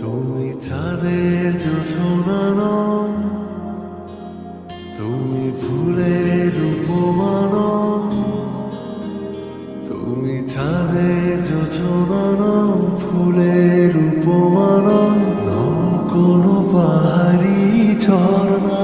তুমি চাঁদের জোছনা, তুমি ফুলের উপমান, তুমি চাঁদের জোছনা, ফুলের উপমান, কোনো পাহাড়ি ঝর্ণা।